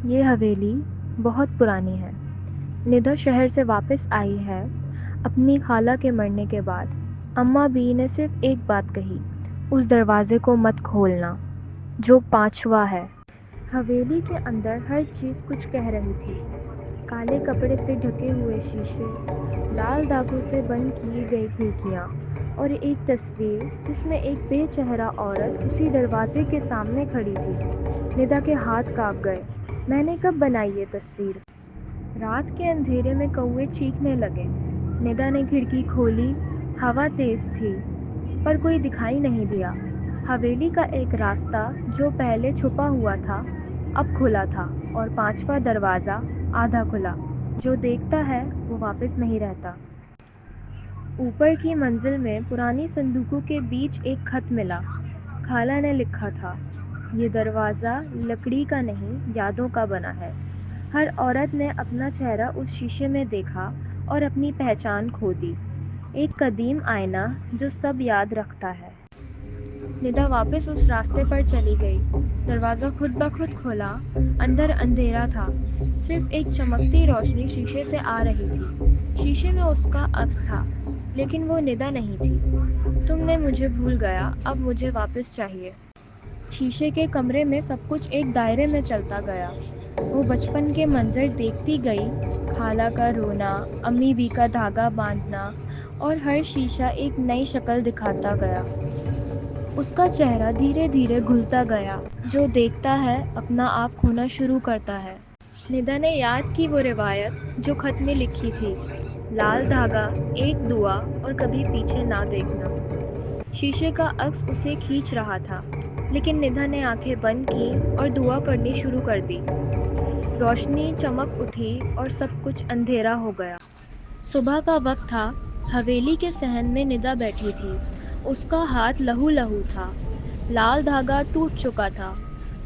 ये हवेली बहुत पुरानी है। निदा शहर से वापस आई है अपनी खाला के मरने के बाद। अम्मा बी ने सिर्फ एक बात कही, उस दरवाजे को मत खोलना, जो पांचवा है। हवेली के अंदर हर चीज कुछ कह रही थी। काले कपड़े से ढके हुए शीशे, लाल दागों से बंद की गई खिड़कियां और एक तस्वीर जिसमें एक बेचेहरा औरत उसी दरवाजे के सामने खड़ी थी। निदा के हाथ कांप गए। मैंने कब बनाई ये तस्वीर? रात के अंधेरे में कौवे चीखने लगे। निदा ने खिड़की खोली। हवा तेज थी, पर कोई दिखाई नहीं दिया। हवेली का एक रास्ता जो पहले छुपा हुआ था, अब खुला था, और पांचवा दरवाजा आधा खुला। जो देखता है वो वापस नहीं रहता। ऊपर की मंजिल में पुरानी संदूकों के बीच एक खत मिला। खाला ने लिखा था, ये दरवाज़ा लकड़ी का नहीं, यादों का बना है। हर औरत ने अपना चेहरा उस शीशे में देखा और अपनी पहचान खो दी। एक कदीम आईना जो सब याद रखता है। निदा वापस उस रास्ते पर चली गई। दरवाज़ा खुद ब खुद खुला। अंदर अंधेरा था। सिर्फ एक चमकती रोशनी शीशे से आ रही थी। शीशे में उसका अक्स था, लेकिन वो निदा नहीं थी। तुमने मुझे भूल गया, अब मुझे वापस चाहिए। शीशे के कमरे में सब कुछ एक दायरे में चलता गया। वो बचपन के मंजर देखती गई, खाला का रोना, अम्मी बी का धागा बांधना, और हर शीशा एक नई शक्ल दिखाता गया। उसका चेहरा धीरे धीरे घुलता गया। जो देखता है अपना आप खोना शुरू करता है। निदा ने याद की वो रिवायत जो खत में लिखी थी, लाल धागा, एक दुआ और कभी पीछे ना देखना। शीशे का अक्स उसे खींच रहा था, लेकिन निदा ने आंखें बंद की और दुआ पढ़नी शुरू कर दी। रोशनी चमक उठी और सब कुछ अंधेरा हो गया। सुबह का वक्त था। हवेली के सहन में निदा बैठी थी। उसका हाथ लहू लहू था। लाल धागा टूट चुका था।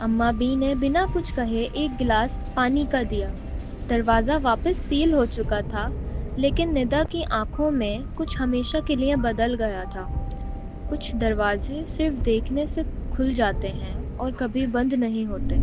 अम्मा बी ने बिना कुछ कहे एक गिलास पानी का दिया। दरवाज़ा वापस सील हो चुका था, लेकिन निदा की आंखों में कुछ हमेशा के लिए बदल गया था। कुछ दरवाजे सिर्फ देखने से खुल जाते हैं और कभी बंद नहीं होते।